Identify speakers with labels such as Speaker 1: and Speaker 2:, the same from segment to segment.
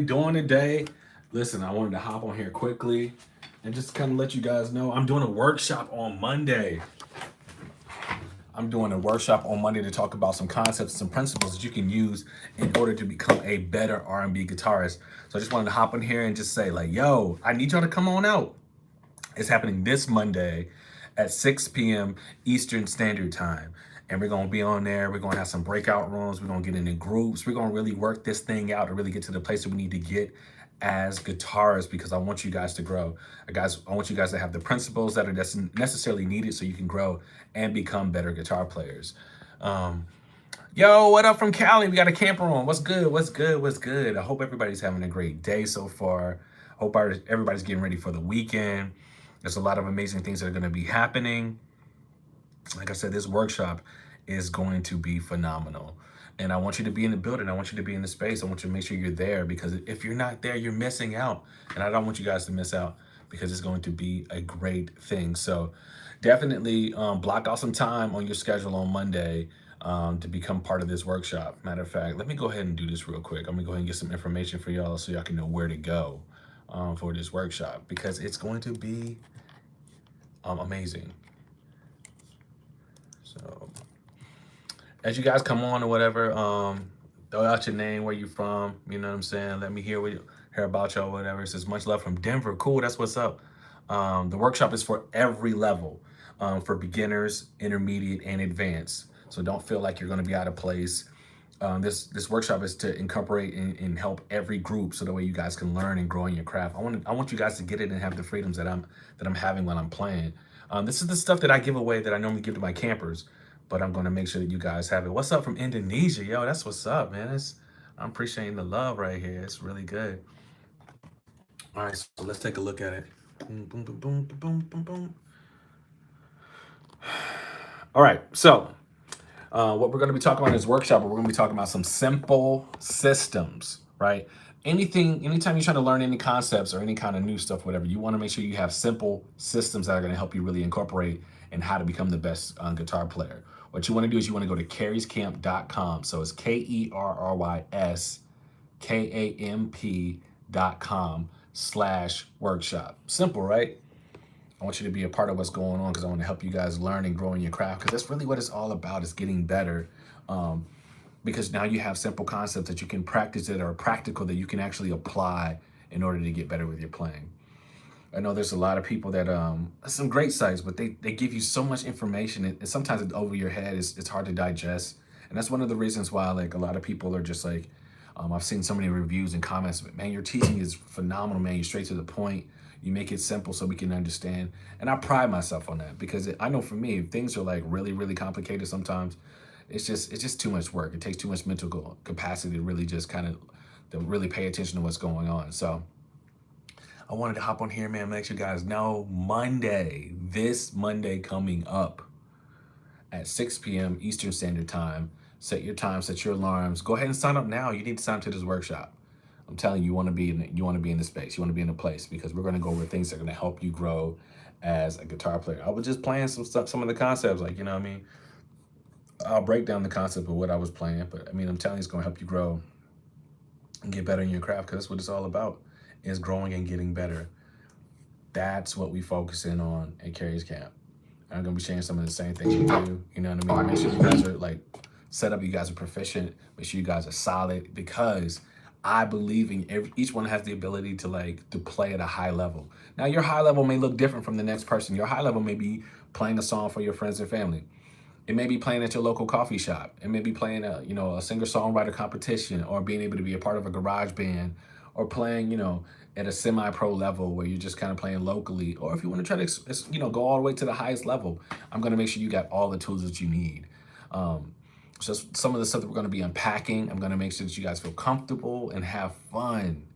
Speaker 1: everybody doing today? Listen, I wanted to hop on here quickly and just kind of let you guys know I'm doing a workshop on Monday. I'm doing a workshop on Monday to talk about some concepts, some principles that you can use in order to become a better R&B guitarist. So I just wanted to hop on here and just say like, yo, I need y'all to come on out. It's happening this Monday at 6 p.m. Eastern Standard Time. And we're going to be on there. We're going to have some breakout rooms. We're going to get into groups. We're going to really work this thing out to really get to the place that we need to get as guitarists, because I want you guys to grow. I want you guys to have the principles that are necessarily needed so you can grow and become better guitar players. Yo, what up from Cali? We got a camper on. What's good? What's good? What's good? I hope everybody's having a great day so far. Hope everybody's getting ready for the weekend. There's a lot of amazing things that are going to be happening. Like I said, this workshop is going to be phenomenal. And I want you to be in the building. I want you to be in the space. I want you to make sure you're there, because if you're not there, you're missing out. And I don't want you guys to miss out, because it's going to be a great thing. So definitely block out some time on your schedule on Monday to become part of this workshop. Matter of fact, let me go ahead and do this real quick. I'm gonna go ahead and get some information for y'all so y'all can know where to go for this workshop, because it's going to be amazing. So as you guys come on or whatever, throw out your name, where you from, you know what I'm saying? Let me hear about y'all, whatever. It says much love from Denver. Cool, that's what's up. The workshop is for every level, for beginners, intermediate, and advanced. So don't feel like you're gonna be out of place. This workshop is to incorporate and help every group, so that way you guys can learn and grow in your craft. I want you guys to get it and have the freedoms that I'm having while I'm playing. This is the stuff that I give away that I normally give to my campers, but I'm gonna make sure that you guys have it. What's up from Indonesia? Yo, that's what's up, man. I'm appreciating the love right here. It's really good. All right, so let's take a look at it. Boom, boom, boom, boom, boom, boom, boom. All right, so what we're going to be talking about in this workshop, we're going to be talking about some simple systems, right? Anytime you're trying to learn any concepts or any kind of new stuff, whatever, you want to make sure you have simple systems that are going to help you really incorporate in how to become the best guitar player. What you want to do is you want to go to kerryscamp.com. So it's KERRYSKAMP.com/workshop. Simple, right? I want you to be a part of what's going on, because I want to help you guys learn and grow in your craft, because that's really what it's all about, is getting better. Because now you have simple concepts that you can practice, that are practical, that you can actually apply in order to get better with your playing. I know there's a lot of people that, some great sites, but they give you so much information, and sometimes it's over your head. It's hard to digest. And that's one of the reasons why, like, a lot of people are just like, I've seen so many reviews and comments, but man, your teaching is phenomenal, man. You're straight to the point. You make it simple so we can understand. And I pride myself on that, because I know for me, if things are like really, really complicated sometimes, it's just too much work. It takes too much mental capacity to really just kind of to really pay attention to what's going on. So I wanted to hop on here, man, make sure you guys know this Monday coming up at 6 p.m. Eastern Standard Time. Set your time, set your alarms. Go ahead and sign up now. You need to sign up to this workshop. I'm telling you, you want to be in the space. You want to be in the place, because we're going to go over things that are going to help you grow as a guitar player. I was just playing some of the concepts, like, you know what I mean? I'll break down the concept of what I was playing, but I mean, I'm telling you, it's going to help you grow and get better in your craft, because that's what it's all about, is growing and getting better. That's what we focus in on at Kerry's Camp. I'm going to be sharing some of the same things with you. You know what I mean? Make sure you guys are like set up, you guys are proficient, make sure you guys are solid, because I believe in each one has the ability to play at a high level. Now, your high level may look different from the next person. Your high level may be playing a song for your friends and family. It may be playing at your local coffee shop. It may be playing a singer-songwriter competition, or being able to be a part of a garage band, or playing, at a semi-pro level where you're just kind of playing locally. Or if you want to try to, go all the way to the highest level, I'm going to make sure you got all the tools that you need. So some of the stuff that we're going to be unpacking, I'm going to make sure that you guys feel comfortable and have fun.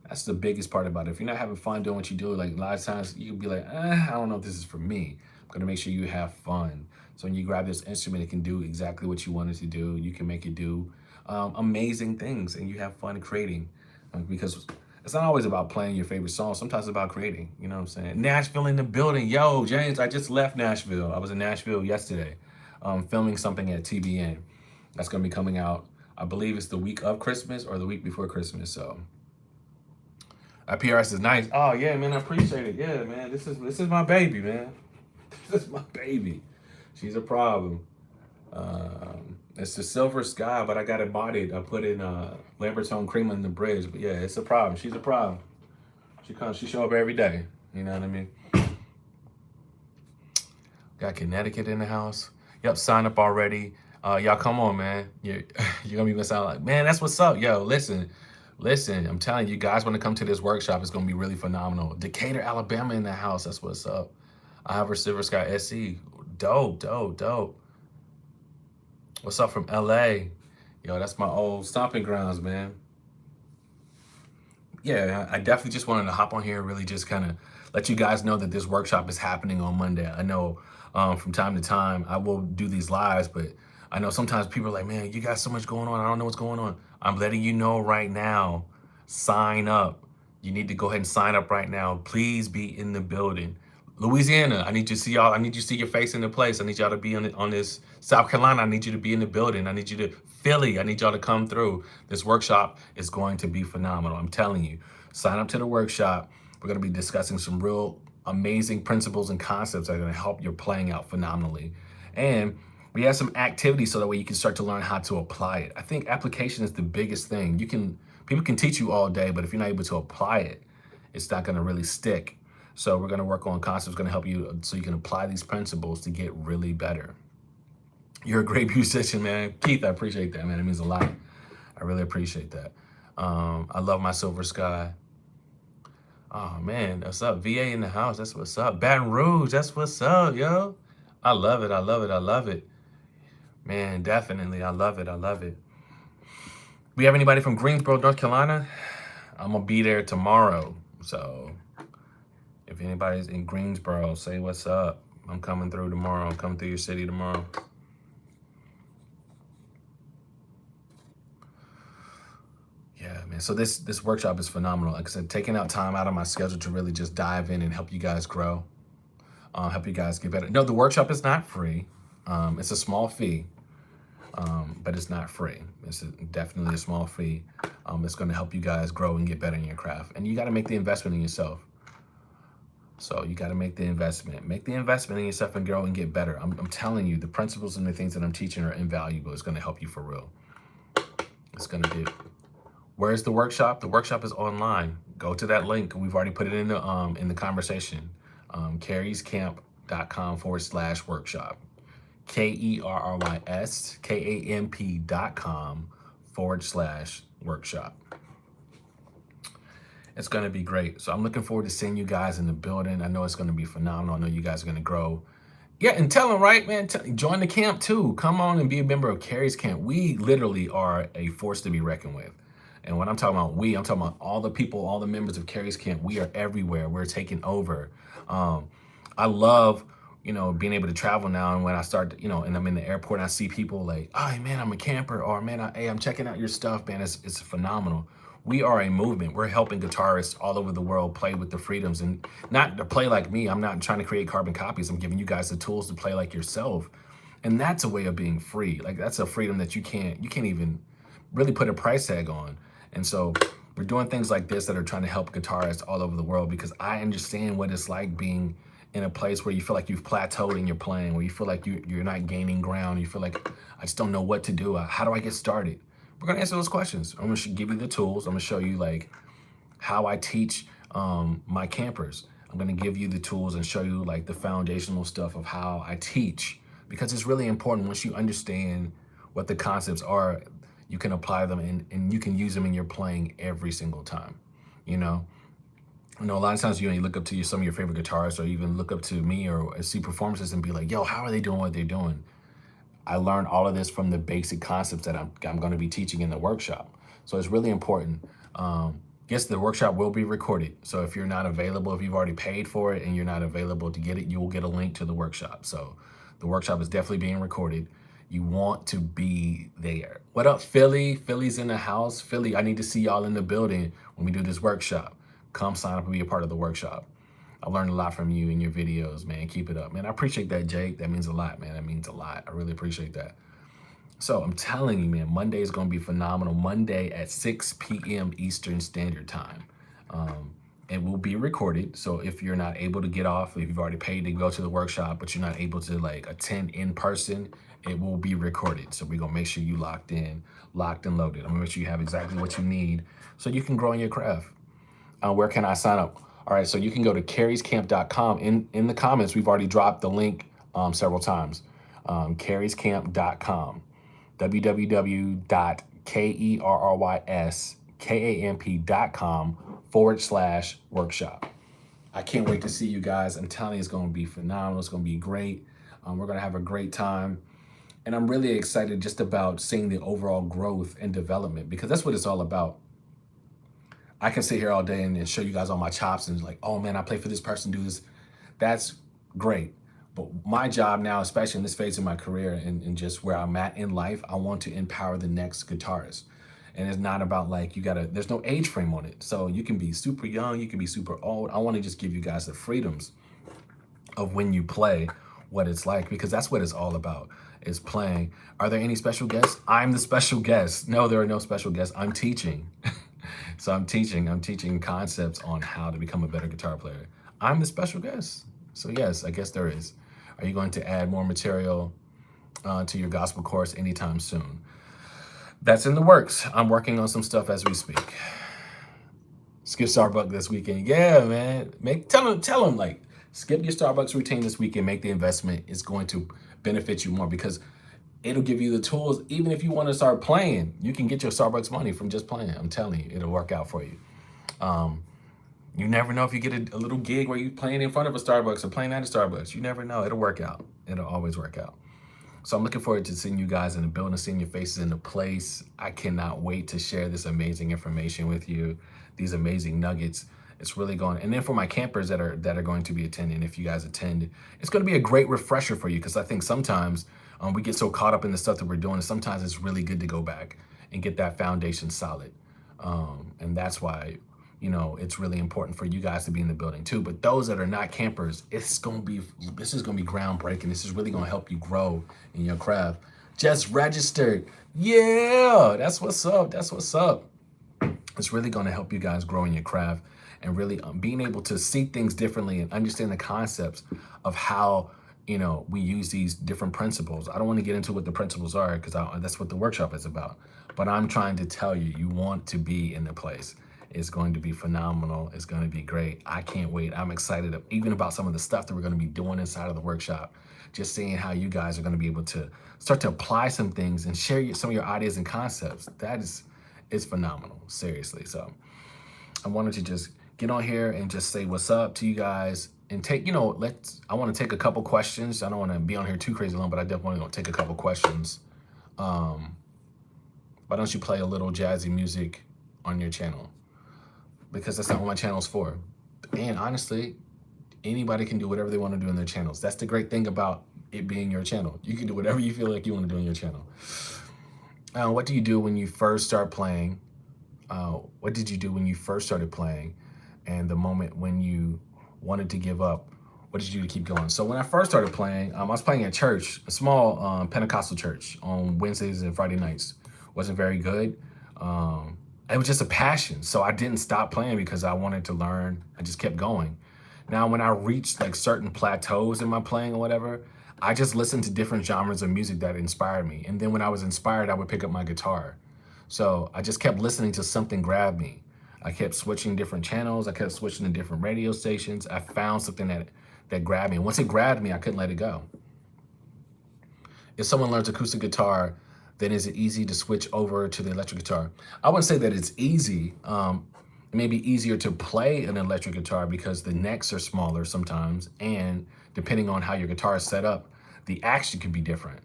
Speaker 1: That's the biggest part about it. If you're not having fun doing what you do, like a lot of times you can be like, I don't know if this is for me. I'm going to make sure you have fun. So when you grab this instrument, it can do exactly what you want it to do. You can make it do amazing things, and you have fun creating. Because it's not always about playing your favorite song. Sometimes it's about creating, you know what I'm saying? Nashville in the building. Yo, James, I just left Nashville. I was in Nashville yesterday. Filming something at TBN that's going to be coming out. I believe it's the week of Christmas or the week before Christmas. So PRS is nice. Oh yeah, man, I appreciate it. Yeah, man, this is my baby, man. This is my baby. She's a problem. It's the silver sky, but I got it bodied. I put in Lambertone cream in the bridge. But yeah, it's a problem. She's a problem. She show up every day. You know what I mean? Got Connecticut in the house. Yep, sign up already. Y'all come on, man. You're gonna be missing out. Like, man, that's what's up. Yo, listen. I'm telling you, guys want to come to this workshop. It's gonna be really phenomenal. Decatur, Alabama in the house. That's what's up. I have her Silver Sky SC. Dope. What's up from LA? Yo, that's my old stomping grounds, man. Yeah, I definitely just wanted to hop on here and really just kind of let you guys know that this workshop is happening on Monday. I know from time to time I will do these lives, but I know sometimes people are like, man, you got so much going on. I don't know what's going on. I'm letting you know right now, sign up. You need to go ahead and sign up right now. Please be in the building. Louisiana, I need you to see y'all. I need you to see your face in the place. I need y'all to be on this. South Carolina, I need you to be in the building. I need you to Philly. I need y'all to come through. This workshop is going to be phenomenal. I'm telling you. Sign up to the workshop. We're going to be discussing some real amazing principles and concepts that are going to help your playing out phenomenally. And we have some activities so that way you can start to learn how to apply it. I think application is the biggest thing. People can teach you all day, but if you're not able to apply it, it's not going to really stick. So we're going to work on concepts going to help you so you can apply these principles to get really better. You're a great musician, man. Keith, I appreciate that, man. It means a lot. I really appreciate that. I love my Silver Sky. Oh, man, what's up? VA in the house, that's what's up. Baton Rouge, that's what's up, yo. I love it. Man, definitely, I love it. We have anybody from Greensboro, North Carolina? I'm going to be there tomorrow. So if anybody's in Greensboro, say what's up. I'm coming through tomorrow. I'm coming through your city tomorrow. Yeah, man. So this workshop is phenomenal. Like I said, taking out time out of my schedule to really just dive in and help you guys grow, help you guys get better. No, the workshop is not free. It's a small fee, but it's not free. It's definitely a small fee. It's going to help you guys grow and get better in your craft. And you got to make the investment in yourself. So you got to make the investment. Make the investment in yourself and grow and get better. I'm telling you, the principles and the things that I'm teaching are invaluable. It's going to help you for real. It's going to do. Where's the workshop? The workshop is online. Go to that link. We've already put it in the conversation. kerryscamp.com/workshop. KERRYSKAMP.com/workshop. It's going to be great. So I'm looking forward to seeing you guys in the building. I know it's going to be phenomenal. I know you guys are going to grow. Yeah, and tell them, right, man, join the camp too. Come on and be a member of Kerry's camp. We literally are a force to be reckoned with. And when I'm talking about I'm talking about all the people, all the members of Kerry's camp. We are everywhere. We're taking over. I love, being able to travel now. And when I start, and I'm in the airport and I see people like, oh, man, I'm a camper. Or, man, I'm checking out your stuff, man. It's phenomenal. We are a movement. We're helping guitarists all over the world play with the freedoms and not to play like me. I'm not trying to create carbon copies. I'm giving you guys the tools to play like yourself. And that's a way of being free. Like that's a freedom that you can't even really put a price tag on. And so we're doing things like this that are trying to help guitarists all over the world because I understand what it's like being in a place where you feel like you've plateaued in your playing, where you feel like you're not gaining ground. You feel like, I just don't know what to do. How do I get started? We're going to answer those questions. I'm going to give you the tools. I'm going to show you like how I teach my campers. I'm going to give you the tools and show you like the foundational stuff of how I teach because it's really important once you understand what the concepts are, you can apply them and you can use them in your playing every single time, I know a lot of times you look up to some of your favorite guitarists or even look up to me or see performances and be like, yo, how are they doing what they're doing? I learned all of this from the basic concepts that I'm going to be teaching in the workshop. So it's really important. Yes, the workshop will be recorded. So if you're not available, if you've already paid for it and you're not available to get it, you will get a link to the workshop. So the workshop is definitely being recorded. You want to be there. What up, Philly? Philly's in the house. Philly, I need to see y'all in the building when we do this workshop. Come sign up and be a part of the workshop. I learned a lot from you in your videos, man. Keep it up, man. I appreciate that, Jake. That means a lot, man. That means a lot. I really appreciate that. So I'm telling you, man, Monday is going to be phenomenal. Monday at 6 p.m. Eastern Standard Time. It will be recorded. So if you're not able to get off, if you've already paid to go to the workshop, but you're not able to like attend in person, it will be recorded. So we're gonna make sure you locked and loaded. I'm gonna make sure you have exactly what you need so you can grow in your craft. Where can I sign up? All right, so you can go to carriescamp.com. In the comments, we've already dropped the link several times. Carriescamp.com, www.kerryskamp.com/workshop. I can't wait to see you guys. I'm telling you, it's going to be phenomenal. It's going to be great. We're going to have a great time. And I'm really excited just about seeing the overall growth and development, because that's what it's all about. I can sit here all day and show you guys all my chops and like, oh man, I play for this person, do this. That's great. But my job now, especially in this phase of my career and just where I'm at in life, I want to empower the next guitarist. And it's not about like, there's no age frame on it. So you can be super young, you can be super old. I want to just give you guys the freedoms of when you play, what it's like, because that's what it's all about, is playing. Are there any special guests? I'm the special guest. No, there are no special guests. I'm teaching. So I'm teaching concepts on how to become a better guitar player. I'm the special guest. So yes, I guess there is. Are you going to add more material to your gospel course anytime soon? That's in the works. I'm working on some stuff as we speak. Skip Starbucks this weekend. Yeah, man. Tell them like, skip your Starbucks routine this weekend. Make the investment. It's going to benefit you more because it'll give you the tools. Even if you want to start playing, you can get your Starbucks money from just playing. I'm telling you, it'll work out for you. You never know if you get a little gig where you're playing in front of a Starbucks or playing at a Starbucks. You never know. It'll work out. It'll always work out. So I'm looking forward to seeing you guys in the building, seeing your faces in the place. I cannot wait to share this amazing information with you, these amazing nuggets. It's really going. And then for my campers that are going to be attending, if you guys attend, it's going to be a great refresher for you, because I think sometimes we get so caught up in the stuff that we're doing, and sometimes it's really good to go back and get that foundation solid. And that's why, it's really important for you guys to be in the building too. But those that are not campers, this is going to be groundbreaking. This is really going to help you grow in your craft. Just registered. Yeah, that's what's up. That's what's up. It's really going to help you guys grow in your craft and really being able to see things differently and understand the concepts of how, we use these different principles. I don't want to get into what the principles are because that's what the workshop is about. But I'm trying to tell you, you want to be in the place. It's going to be phenomenal. It's going to be great. I can't wait. I'm excited even about some of the stuff that we're going to be doing inside of the workshop. Just seeing how you guys are going to be able to start to apply some things and share some of your ideas and concepts. It's phenomenal, seriously. So I wanted to just get on here and just say what's up to you guys and take, I want to take a couple questions. I don't want to be on here too crazy long, but I definitely want to take a couple questions. Why don't you play a little jazzy music on your channel? Because that's not what my channel's for. And honestly, anybody can do whatever they want to do in their channels. That's the great thing about it being your channel. You can do whatever you feel like you want to do in your channel. What do you do when you first start playing? What did you do when you first started playing? And the moment when you wanted to give up, what did you do to keep going? So when I first started playing, I was playing at church, a small Pentecostal church on Wednesdays and Friday nights. Wasn't very good. It was just a passion. So I didn't stop playing because I wanted to learn. I just kept going. Now, when I reached like certain plateaus in my playing or whatever, I just listened to different genres of music that inspired me. And then when I was inspired, I would pick up my guitar. So I just kept listening till something grabbed me. I kept switching different channels. I kept switching to different radio stations. I found something that grabbed me. And once it grabbed me, I couldn't let it go. If someone learns acoustic guitar, then is it easy to switch over to the electric guitar? I wouldn't say that it's easy. It may be easier to play an electric guitar because the necks are smaller sometimes, and depending on how your guitar is set up, the action can be different.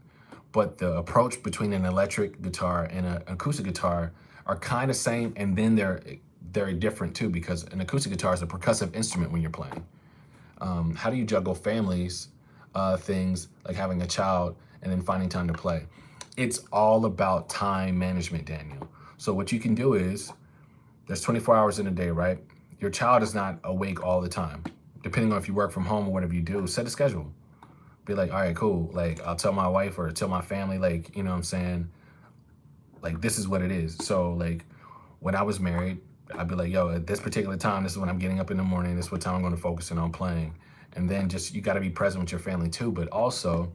Speaker 1: But the approach between an electric guitar and an acoustic guitar are kind of same, and then they're different too, because an acoustic guitar is a percussive instrument when you're playing. How do you juggle families, things like having a child and then finding time to play? It's all about time management, Daniel. So what you can do is, there's 24 hours in a day, right? Your child is not awake all the time. Depending on if you work from home or whatever you do, set a schedule. Be like, all right, cool. Like, I'll tell my wife or tell my family, like, like, this is what it is. So, like, when I was married, I'd be like, yo, at this particular time, this is when I'm getting up in the morning. This is what time I'm going to focus in on playing. And then just, you got to be present with your family too, but also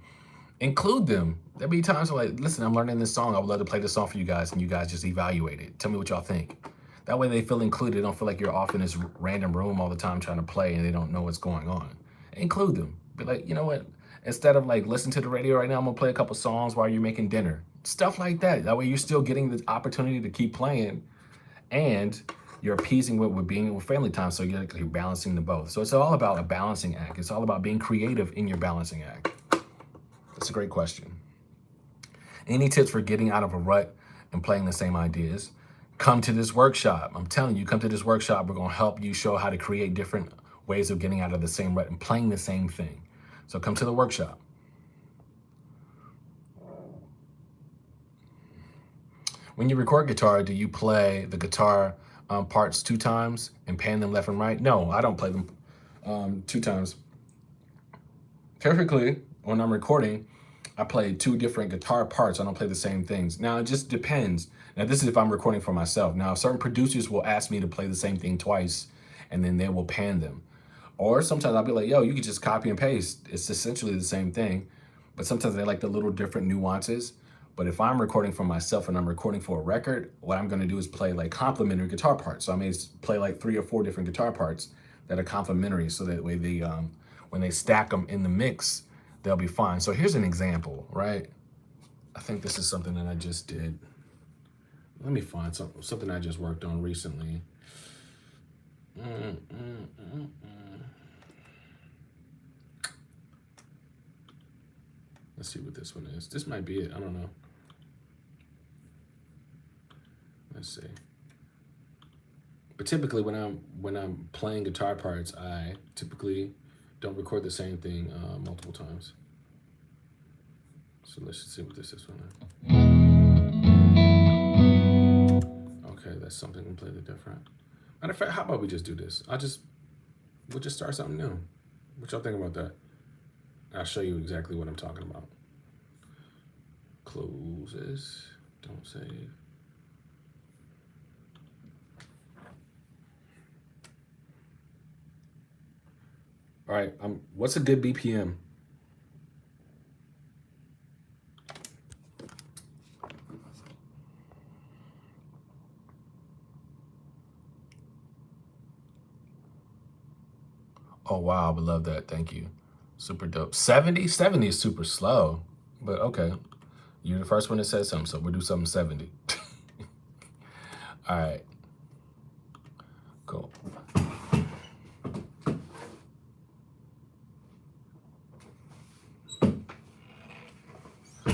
Speaker 1: include them. There'll be times where like, listen, I'm learning this song. I would love to play this song for you guys, and you guys just evaluate it. Tell me what y'all think. That way they feel included. They don't feel like you're off in this random room all the time trying to play and they don't know what's going on. Include them. Be like, you know what? Instead of like, listen to the radio right now, I'm gonna play a couple songs while you're making dinner. Stuff like that. That way you're still getting the opportunity to keep playing, and you're appeasing with being with family time. So you're balancing the both. So it's all about a balancing act. It's all about being creative in your balancing act. That's a great question. Any tips for getting out of a rut and playing the same ideas? Come to this workshop. I'm telling you, come to this workshop. We're going to help you show how to create different ways of getting out of the same rut and playing the same thing. So come to the workshop. When you record guitar, do you play the guitar parts 2 times and pan them left and right? No, I don't play them 2 times. Typically, when I'm recording, I play 2 different guitar parts. I don't play the same things. Now, it just depends. Now, this is if I'm recording for myself. Now, certain producers will ask me to play the same thing twice, and then they will pan them. Or sometimes I'll be like, yo, you can just copy and paste. It's essentially the same thing. But sometimes they like the little different nuances. But if I'm recording for myself and I'm recording for a record, what I'm going to do is play like complementary guitar parts. So I may play like 3 or 4 different guitar parts that are complementary, so that way they, when they stack them in the mix, they'll be fine. So here's an example, right? I think this is something that I just did. Let me find something I just worked on recently. Let's see what this one is. This might be it. I don't know. Let's see. But typically when I'm playing guitar parts, I typically don't record the same thing multiple times. So let's see what this is. Okay, that's something completely different. Matter of fact, how about we just do this? We'll just start something new. What y'all think about that? I'll show you exactly what I'm talking about. Close this, don't save. All right, what's a good BPM? Oh, wow, I would love that. Thank you. Super dope. 70? 70 is super slow, but okay. You're the first one that says something, so we'll do something 70. All right. Cool.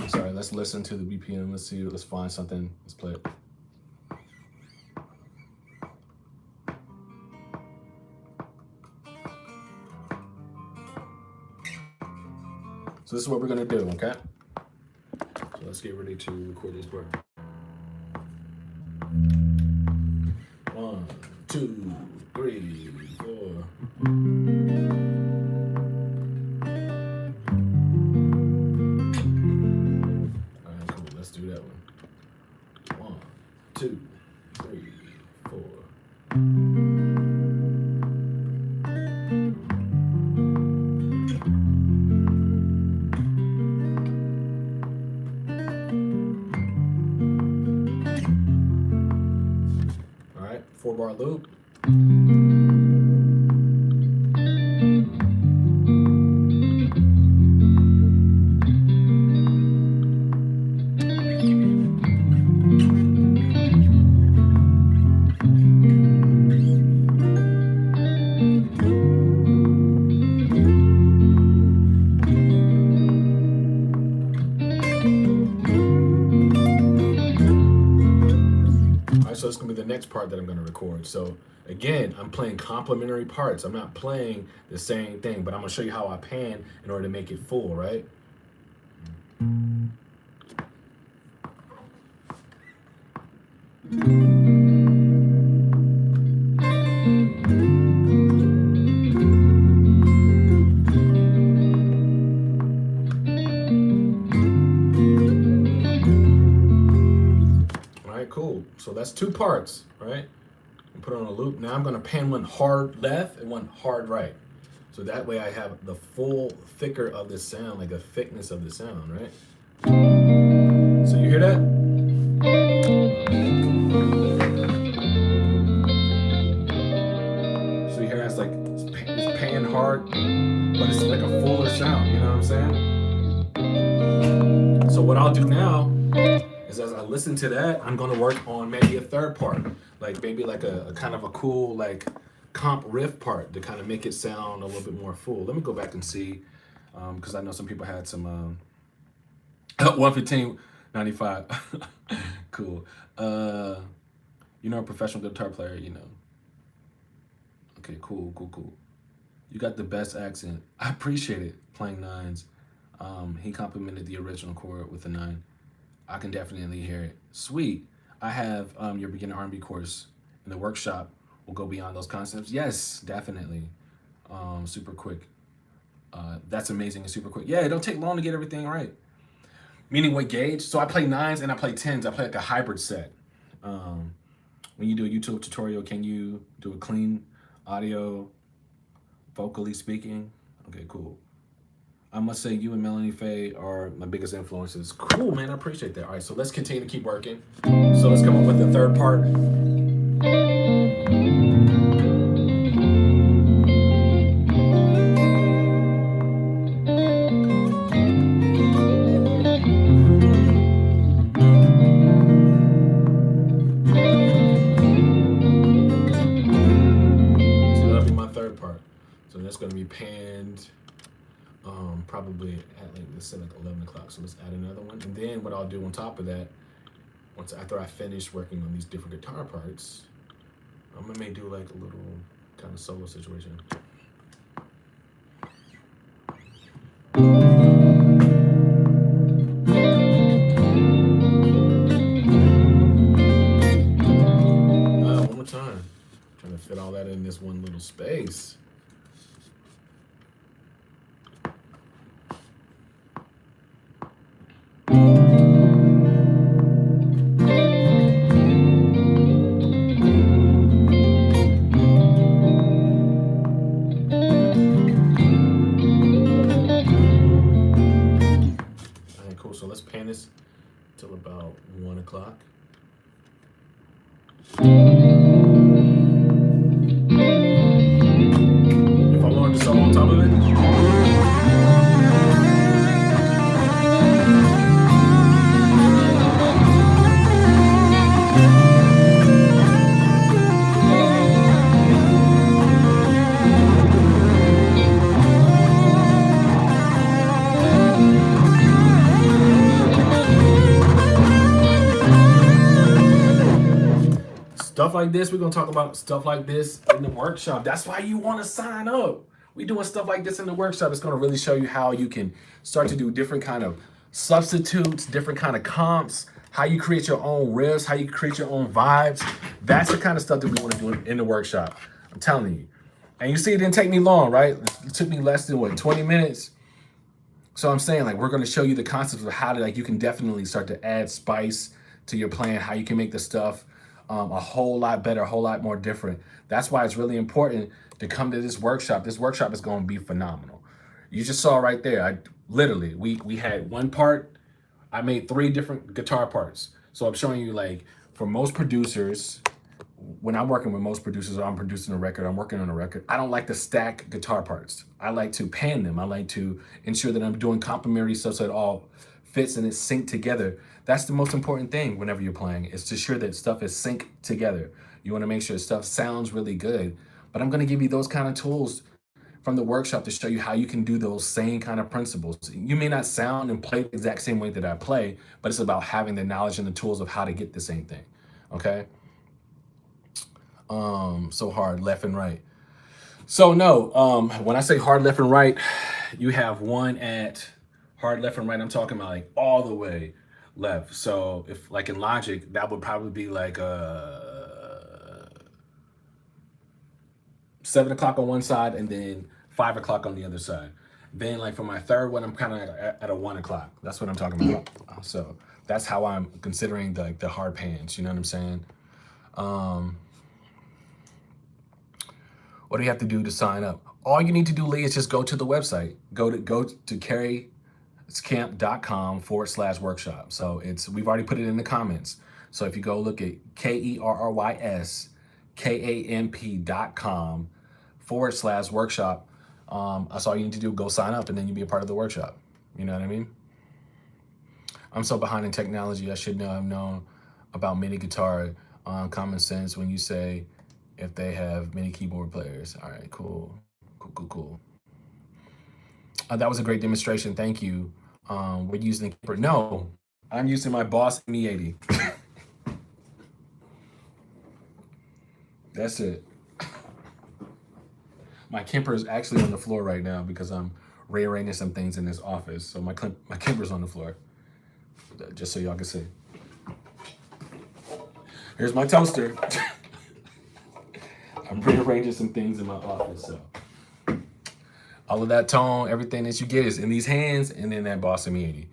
Speaker 1: Sorry, let's listen to the BPM. Let's see, let's find something. Let's play it. So this is what we're gonna do, okay? So let's get ready to record this part. 1, 2, 3, 4. All right, cool. Let's do that one. 1, 2, 3, 4. All right, 4-bar loop. So it's gonna be the next part that I'm gonna record. So again, I'm playing complementary parts. I'm not playing the same thing, but I'm gonna show you how I pan in order to make it full, right? All right, cool. So that's 2 parts, right? Put on a loop. Now I'm gonna pan one hard left and one hard right. So that way I have the full thicker of the sound, like the thickness of the sound, right? So you hear that? So you hear that's like it's pan hard, but it's like a fuller sound, you know what I'm saying? So what I'll do now is as I listen to that, I'm gonna work on maybe a third part, like maybe like a kind of a cool like comp riff part to kind of make it sound a little bit more full. Let me go back and see, because I know some people had some 115.95. Cool. You know, a professional guitar player, you know. Okay, cool. You got the best accent. I appreciate it, playing nines. He complimented the original chord with a 9. I can definitely hear it. Sweet. I have your beginner R&B course in the workshop. Will go beyond those concepts. Yes, definitely. Super quick. That's amazing and super quick. Yeah, it don't take long to get everything right. Meaning what gauge? So I play 9s and I play 10s. I play like a hybrid set. When you do a YouTube tutorial, can you do a clean audio, vocally speaking? Okay, cool. I must say you and Melanie Faye are my biggest influences. Cool, man, I appreciate that. All right, so let's continue to keep working. So let's come up with the third part. So that's going to be panned probably at like, let's say like 11 o'clock. So let's add another one. And then what I'll do on top of that, once after I finish working on these different guitar parts, I may do like a little kind of solo situation. One more time. Trying to fit all that in this one little space. So let's pan this till about 1 o'clock. If I wanted to solo on top of it. Stuff like this, we're gonna talk about stuff like this in the workshop. That's why you wanna sign up. We're doing stuff like this in the workshop. It's gonna really show you how you can start to do different kind of substitutes, different kind of comps, how you create your own riffs, how you create your own vibes. That's the kind of stuff that we wanna do in the workshop. I'm telling you. And you see, it didn't take me long, right? It took me less than, what, 20 minutes? So I'm saying, like, we're gonna show you the concepts of how to, like, you can definitely start to add spice to your plan, how you can make the stuff a whole lot better, a whole lot more different. That's why it's really important to come to this workshop. This workshop is going to be phenomenal. You just saw right there. Literally, we had one part. I made 3 different guitar parts. So I'm showing you, like, for most producers, when I'm working with most producers, or I'm producing a record, I'm working on a record, I don't like to stack guitar parts. I like to pan them. I like to ensure that I'm doing complementary stuff so it all fits and it's synced together. That's the most important thing whenever you're playing, is to ensure that stuff is synced together. You want to make sure stuff sounds really good. But I'm going to give you those kind of tools from the workshop to show you how you can do those same kind of principles. You may not sound and play the exact same way that I play, but it's about having the knowledge and the tools of how to get the same thing. Okay? So hard left and right. So no, when I say hard left and right, you have one at hard left and right. I'm talking about like all the way left. So if like in Logic, that would probably be like 7 o'clock on one side and then 5 o'clock on the other side. Then like for my third one, I'm kind of at a 1 o'clock. That's what I'm talking about. So that's how I'm considering the hard pans. You know what I'm saying? What do you have to do to sign up? All you need to do, Lee, is just go to the website. Go to kerryscamp.com/workshop. So we've already put it in the comments. So if you go look at KerrysCamp.com/workshop, that's all you need to do. Go sign up and then you'll be a part of the workshop. You know what I mean? I'm so behind in technology. I should know. I've known about MIDI guitar. Common sense when you say if they have MIDI keyboard players. All right, cool. That was a great demonstration. Thank you. We're using the keyboard. No, I'm using my Boss Me80. That's it. My Kemper is actually on the floor right now because I'm rearranging some things in this office. So my Kemper's on the floor, just so y'all can see. Here's my toaster. I'm rearranging some things in my office. So all of that tone, everything that you get is in these hands and then that Boss Me80.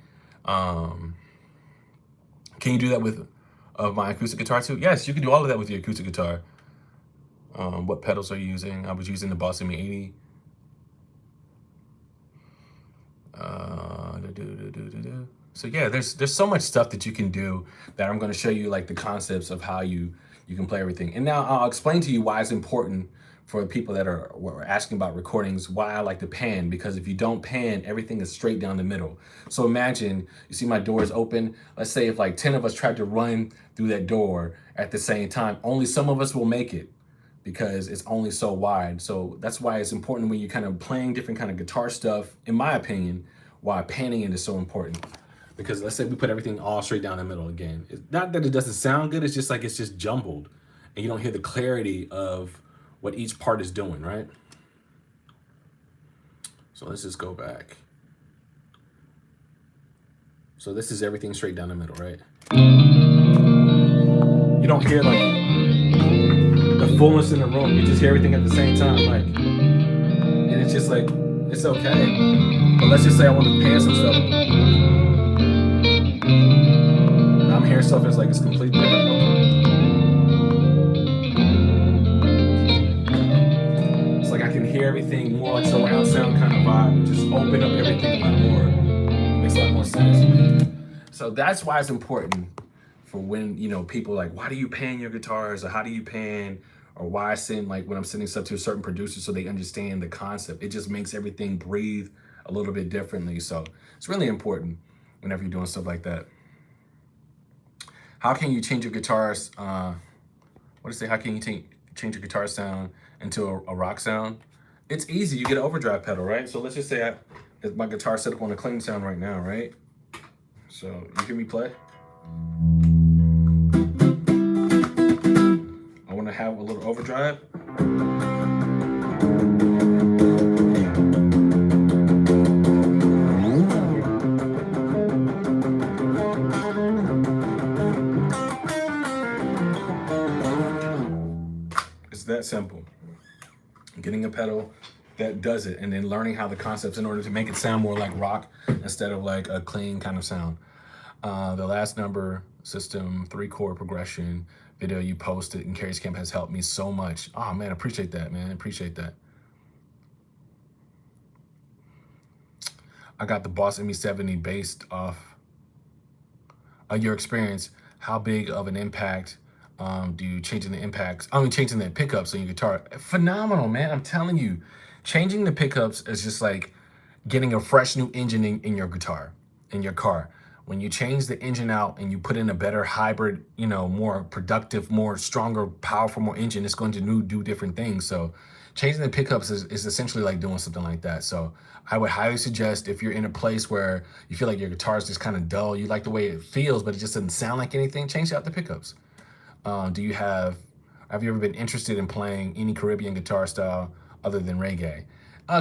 Speaker 1: Can you do that with my acoustic guitar too? Yes, you can do all of that with your acoustic guitar. What pedals are you using? I was using the Boss Me80. So yeah, there's so much stuff that you can do that I'm going to show you, like the concepts of how you can play everything. And now I'll explain to you why it's important for people that are asking about recordings, why I like to pan, because if you don't pan, everything is straight down the middle. So imagine, you see my door is open. Let's say if like 10 of us tried to run through that door at the same time, only some of us will make it because it's only so wide. So that's why it's important when you're kind of playing different kind of guitar stuff, in my opinion, why panning it is so important. Because let's say we put everything all straight down the middle again. It's not that it doesn't sound good, it's just like it's just jumbled. And you don't hear the clarity of what each part is doing, right? So let's just go back. So this is everything straight down the middle, right? You don't hear like the fullness in the room. You just hear everything at the same time, like, and it's just like, it's okay. But let's just say I want to pan some stuff. I'm hearing stuff that's like it's completely different. It's like I can hear everything more like surround sound kind of vibe. Just open up everything a lot more. It makes a lot more sense. So that's why it's important for when, you know, people like, why do you pan your guitars, or how do you pan, or why I send, like when I'm sending stuff to a certain producer so they understand the concept. It just makes everything breathe a little bit differently. So it's really important whenever you're doing stuff like that. How can you change your guitar's, how can you change your guitar sound into a rock sound? It's easy. You get an overdrive pedal, right? So let's just say my guitar set up on a clean sound right now, right? So you hear me play? I want to have a little overdrive. It's that simple. Getting a pedal that does it, and then learning how the concepts in order to make it sound more like rock instead of like a clean kind of sound. The last number system 3-chord progression video you posted in Kerry's Camp has helped me so much. Oh man, appreciate that, man. Appreciate that. I got the Boss ME70 based off your experience. How big of an impact do you changing the pickups on your guitar? Phenomenal, man. I'm telling you, changing the pickups is just like getting a fresh new engine in your guitar, in your car. When you change the engine out and you put in a better hybrid, you know, more productive, more stronger, powerful, more engine, it's going to do different things. So changing the pickups is essentially like doing something like that. So I would highly suggest, if you're in a place where you feel like your guitar is just kind of dull, you like the way it feels, but it just doesn't sound like anything, change out the pickups. Have you ever been interested in playing any Caribbean guitar style other than reggae?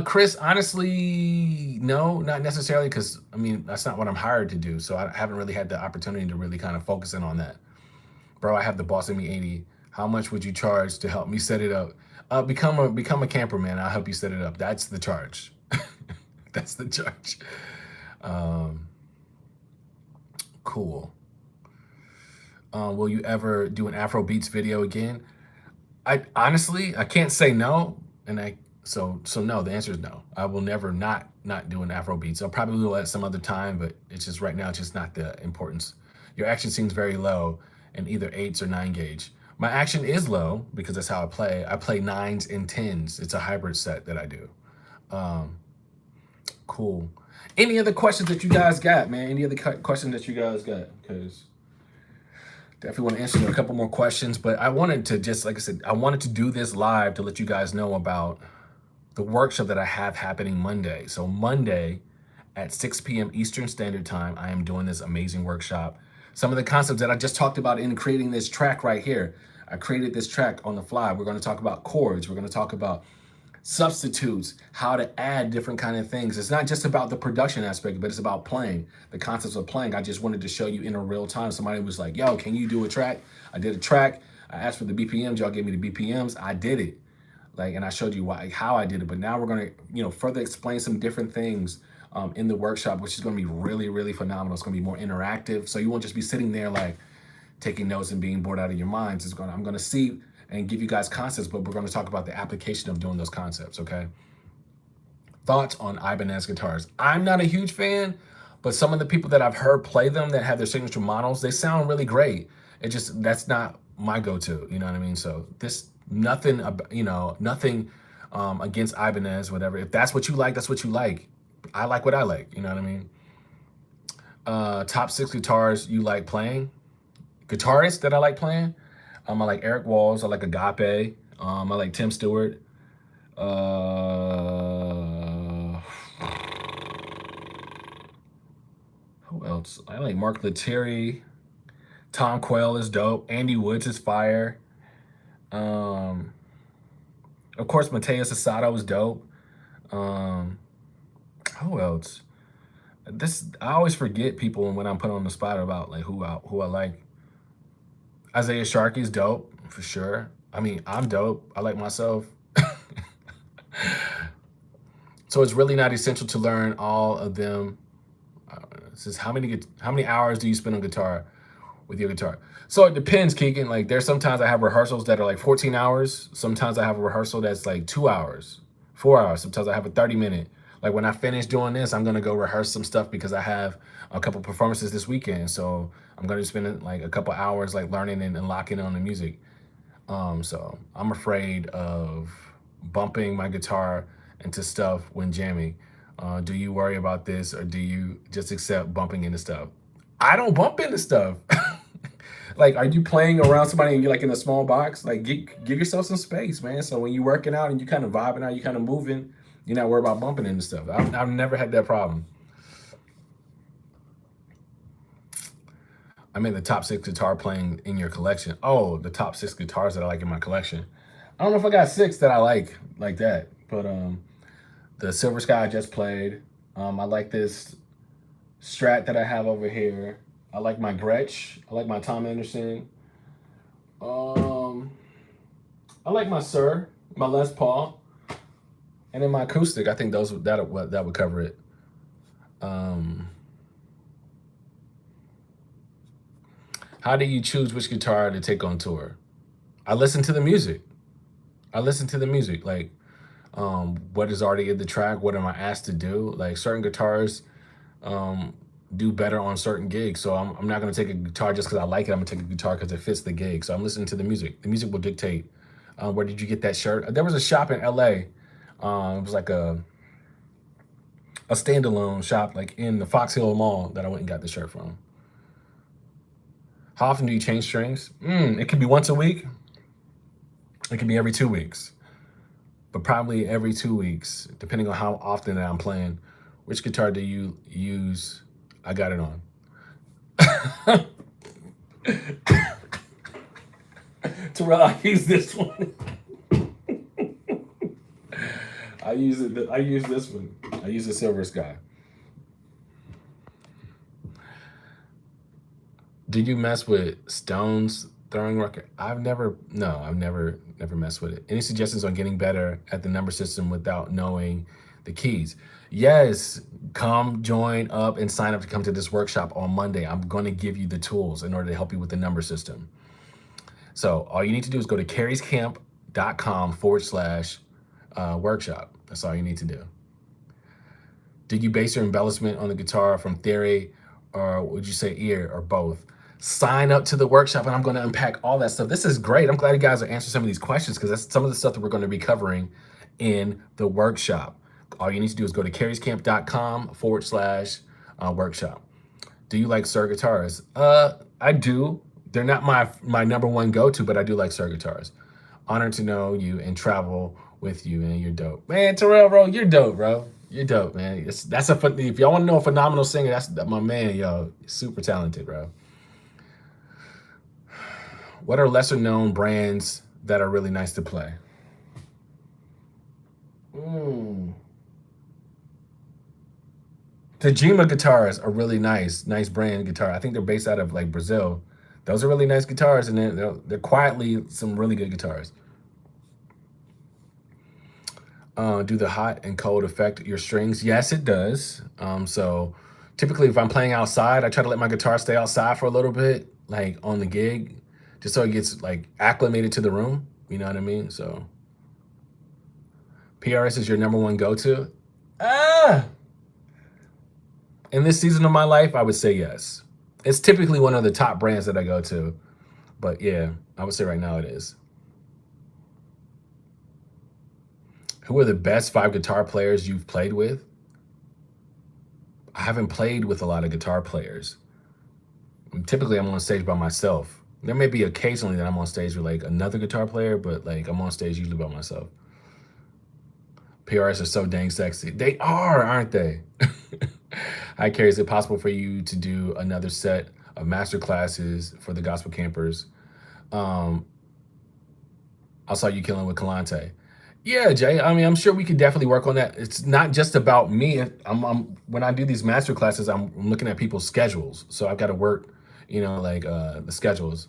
Speaker 1: Chris, honestly, no, not necessarily, because I mean, that's not what I'm hired to do. So I haven't really had the opportunity to really kind of focus in on that. Bro, I have the Boss Me80. How much would you charge to help me set it up? Become a camper, man. I'll help you set it up. That's the charge. That's the charge. Cool. Will you ever do an Afro Beats video again? I honestly can't say no. So no, the answer is no. I will never not do an Afro beats. I'll probably do it at some other time, but it's just right now, it's just not the importance. Your action seems very low in either 8s or 9 gauge. My action is low because that's how I play. I play 9s and 10s. It's a hybrid set that I do. Cool. Any other questions that you guys got, man? Any other questions that you guys got? Because definitely want to answer a couple more questions, but I wanted to just, like I said, I wanted to do this live to let you guys know about the workshop that I have happening Monday. So Monday at 6 p.m. Eastern Standard Time, I am doing this amazing workshop. Some of the concepts that I just talked about in creating this track right here. I created this track on the fly. We're going to talk about chords. We're going to talk about substitutes, how to add different kind of things. It's not just about the production aspect, but it's about playing, the concepts of playing. I just wanted to show you in a real time. Somebody was like, yo, can you do a track? I did a track. I asked for the BPMs. Y'all gave me the BPMs. I did it. And I showed you how I did it. But now we're going to, further explain some different things in the workshop, which is going to be really, really phenomenal. It's going to be more interactive. So you won't just be sitting there like taking notes and being bored out of your minds. I'm going to see and give you guys concepts, but we're going to talk about the application of doing those concepts, okay? Thoughts on Ibanez guitars. I'm not a huge fan, but some of the people that I've heard play them that have their signature models, they sound really great. That's not my go-to, you know what I mean? So nothing against Ibanez, whatever. If that's what you like, that's what you like. I like what I like, you know what I mean? Top 6 guitars you like playing. Guitarists that I like playing. I like Eric Walls. I like Agape. I like Tim Stewart. Who else? I like Mark Lettieri. Tom Quayle is dope. Andy Woods is fire. Of course, Mateus Asado is dope. Who else? I always forget people when I'm put on the spot about like who I like. Isaiah Sharkey is dope for sure. I mean, I'm dope. I like myself. So it's really not essential to learn all of them. It says how many hours do you spend on guitar with your guitar? So it depends, Keegan. Like there's sometimes I have rehearsals that are like 14 hours. Sometimes I have a rehearsal that's like 2 hours, 4 hours. Sometimes I have a 30-minute. Like when I finish doing this, I'm gonna go rehearse some stuff because I have a couple performances this weekend. So I'm gonna spend like a couple hours like learning and locking on the music. So I'm afraid of bumping my guitar into stuff when jamming. Do you worry about this or do you just accept bumping into stuff? I don't bump into stuff. Like, are you playing around somebody and you're like in a small box? Like give yourself some space, man. So when you're working out and you kind of vibing out, you kind of moving, you're not worried about bumping into stuff. I've never had that problem. I mean, the top 6 guitar playing in your collection. Oh, the top 6 guitars that I like in my collection. I don't know if I got 6 that I like that, but the Silver Sky I just played. I like this Strat that I have over here. I like my Gretsch. I like my Tom Anderson. I like my Sir, my Les Paul. And then my acoustic, I think that would cover it. How do you choose which guitar to take on tour? I listen to the music. Like, what is already in the track? What am I asked to do? Like certain guitars do better on certain gigs. So I'm not going to take a guitar just because I like it. I'm going to take a guitar because it fits the gig. So I'm listening to the music. The music will dictate. Where did you get that shirt? There was a shop in LA. It was like a standalone shop like in the Fox Hill Mall that I went and got the shirt from. How often do you change strings? It could be once a week. It could be every 2 weeks. But probably every 2 weeks, depending on how often that I'm playing. Which guitar do you use? I got it on. Terrell, I use this one. I use this one. I use the Silver Sky. Do you mess with Stone's throwing record? I've never messed with it. Any suggestions on getting better at the number system without knowing the keys? Yes, come join up and sign up to come to this workshop on Monday. I'm going to give you the tools in order to help you with the number system. So all you need to do is go to kerryscamp.com/. workshop. That's all you need to do. Did you base your embellishment on the guitar from theory, or would you say ear, or both? Sign up to the workshop and I'm going to unpack all that stuff. This is great. I'm glad you guys are answering some of these questions because that's some of the stuff that we're going to be covering in the workshop. All you need to do is go to kerryscamp.com/workshop. Do you like Sir guitars? I do. They're not my number one go-to, but I do like Sir guitars. Honored to know you and travel with you, and you're dope. Man, Terrell, bro, you're dope, bro. You're dope, man. That's a fun. If y'all want to know a phenomenal singer, that's my man, yo. Super talented, bro. What are lesser known brands that are really nice to play? Tajima guitars are really nice brand guitar. I think they're based out of like Brazil. Those are really nice guitars, and they're quietly some really good guitars. Do the hot and cold affect your strings? Yes, it does. So typically if I'm playing outside, I try to let my guitar stay outside for a little bit, like on the gig, just so it gets like acclimated to the room. You know what I mean? So PRS is your number one go-to? In this season of my life, I would say yes. It's typically one of the top brands that I go to. But yeah, I would say right now it is. Who are the best 5 guitar players you've played with? I haven't played with a lot of guitar players. Typically, I'm on stage by myself. There may be occasionally that I'm on stage with like another guitar player, but like I'm on stage usually by myself. PRS are so dang sexy. They are, aren't they? Hi, Kerry. Is it possible for you to do another set of master classes for the gospel campers? I saw you killing with Kalante. Yeah, Jay. I mean, I'm sure we could definitely work on that. It's not just about me. When I do these master classes, I'm looking at people's schedules. So I've got to work, like the schedules.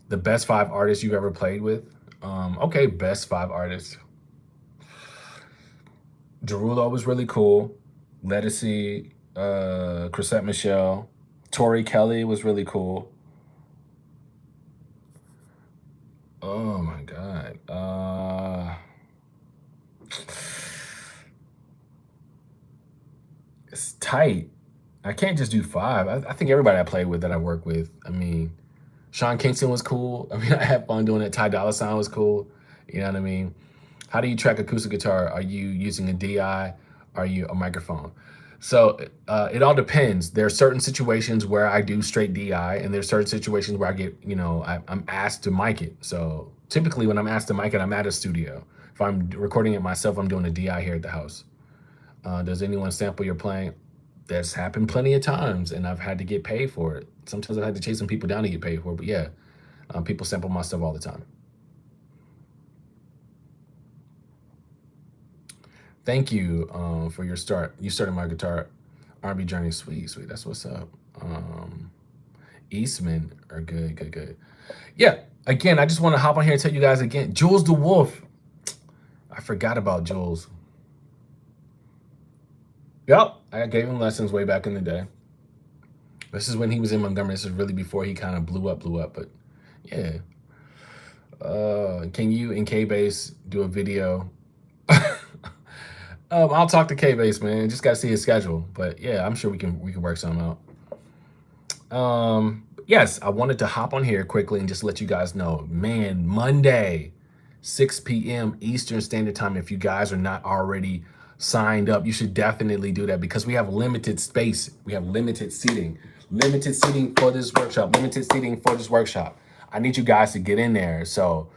Speaker 1: The best 5 artists you've ever played with? Okay, best 5 artists. Derulo was really cool. Lettucey, Chrisette Michelle. Tori Kelly was really cool. Oh my God. It's tight. I can't just do 5. I think everybody I played with that I work with. I mean, Sean Kingston was cool. I mean, I had fun doing it. Ty Dolla $ign was cool. You know what I mean? How do you track acoustic guitar? Are you using a DI? Are you a microphone? So it all depends. There are certain situations where I do straight DI, and there's certain situations where I get, I'm asked to mic it. So typically when I'm asked to mic it, I'm at a studio. If I'm recording it myself, I'm doing a DI here at the house. Does anyone sample your playing? That's happened plenty of times, and I've had to get paid for it. Sometimes I've had to chase some people down to get paid for it, but yeah, people sample my stuff all the time. Thank you for your start. You started my guitar R&B journey. Sweet. That's what's up. Eastman are good. Yeah, again, I just want to hop on here and tell you guys again, Jules the Wolf. I forgot about Jules. Yep, I gave him lessons way back in the day. This is when he was in Montgomery. This is really before he kind of blew up, but yeah. Can you and K-Bass do a video? I'll talk to K-Bass, man. Just got to see his schedule. But yeah, I'm sure we can work something out. Yes, I wanted to hop on here quickly and just let you guys know, man, Monday, 6 p.m. Eastern Standard Time. If you guys are not already signed up, you should definitely do that because we have limited space. We have limited seating for this workshop. I need you guys to get in there. So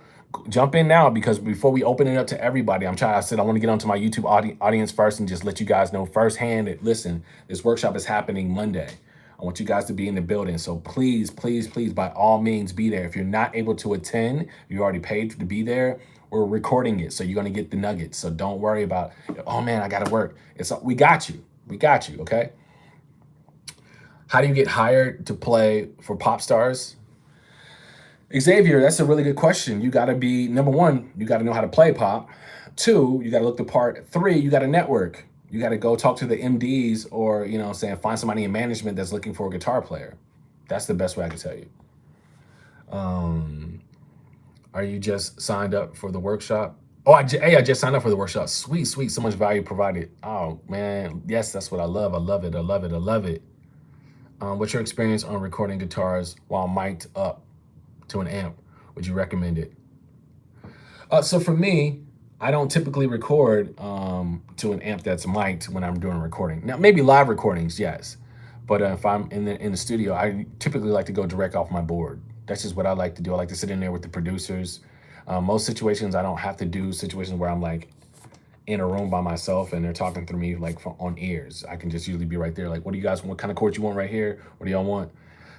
Speaker 1: jump in now because before we open it up to everybody, I want to get onto my YouTube audience first and just let you guys know firsthand that, listen, this workshop is happening Monday. I want you guys to be in the building. So please, by all means, be there. If you're not able to attend, you already paid to be there, we're recording it. So you're going to get the nuggets. So don't worry about, oh man, I got to work. We got you. Okay. How do you get hired to play for pop stars? Xavier, that's a really good question. You got to be, number one, you got to know how to play pop. 2, you got to look the part. 3, you got to network. You got to go talk to the MDs or, find somebody in management that's looking for a guitar player. That's the best way I can tell you. Are you just signed up for the workshop? Oh, I just signed up for the workshop. Sweet, sweet. So much value provided. Oh man, yes, that's what I love. I love it. I love it. I love it. What's your experience on recording guitars while mic'd up to an amp? Would you recommend it? So for me, I don't typically record to an amp that's mic'd when I'm doing a recording. Now, maybe live recordings, yes, but if I'm in the studio, I typically like to go direct off my board. That's just what I like to do. I like to sit in there with the producers. Most situations, I don't have to do situations where I'm like in a room by myself and they're talking through me like on ears. I can just usually be right there. Like, what do you guys want? What kind of chords you want right here? What do y'all want?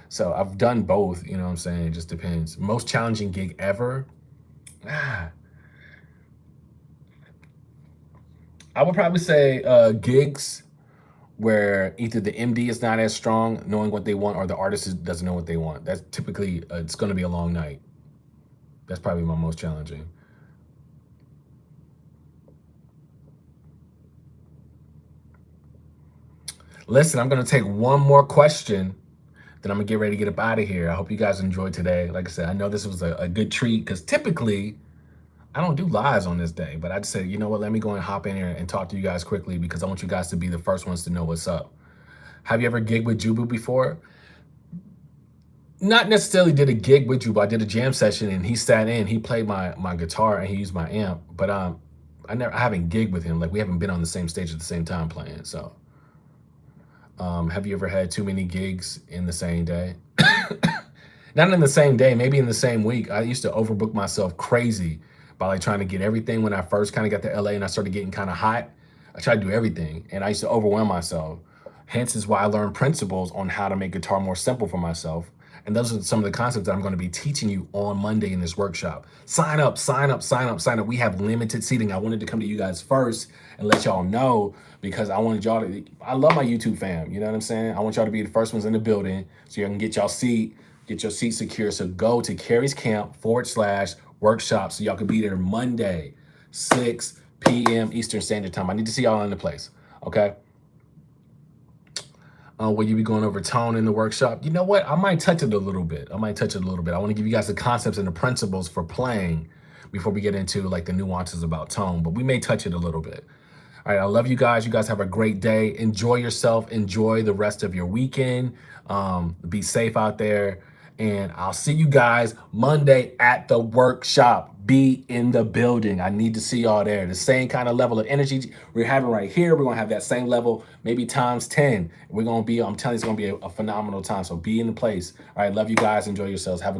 Speaker 1: So I've done both. You know what I'm saying? It just depends. Most challenging gig ever. I would probably say gigs where either the MD is not as strong, knowing what they want, or the doesn't know what they want. That's typically, it's going to be a long night. That's probably my most challenging. Listen, I'm going to take one more question, then I'm going to get ready to get up out of here. I hope you guys enjoyed today. Like I said, I know this was a good treat because typically I don't do lives on this day, but I just said, you know what, let me go and hop in here and talk to you guys quickly because I want you guys to be the first ones to know what's up. Have you ever gigged with Jubu before? Not necessarily did a gig with Jubu. I did a jam session and he sat in, he played my guitar and he used my amp, but I haven't gigged with him. Like we haven't been on the same stage at the same time playing. So have you ever had too many gigs in the same day? Not in the same day, maybe in the same week. I used to overbook myself crazy by like trying to get everything when I first kind of got to LA and I started getting kind of hot. I tried to do everything and I used to overwhelm myself. Hence is why I learned principles on how to make guitar more simple for myself. And those are some of the concepts that I'm going to be teaching you on Monday in this workshop. Sign up, sign up, sign up, sign up. We have limited seating. I wanted to come to you guys first and let y'all know because I wanted y'all to, I love my YouTube fam. You know what I'm saying? I want y'all to be the first ones in the building so you can get y'all seat, get your seat secure. So go to Kerry's Camp /workshop so y'all can be there Monday, 6 p.m. Eastern Standard Time. I need to see y'all in the place. Okay. Will you be going over tone in the workshop? You know what? I might touch it a little bit. I want to give you guys the concepts and the principles for playing before we get into like the nuances about tone, but we may touch it a little bit. All right, I love you guys. You guys have a great day. Enjoy yourself. Enjoy the rest of your weekend. Be safe out there. And I'll see you guys Monday at the workshop. Be in the building. I need to see y'all there. The same kind of level of energy we're having right here. We're going to have that same level, maybe times 10. We're going to be, I'm telling you, it's going to be a phenomenal time. So be in the place. All right, love you guys. Enjoy yourselves. Have a good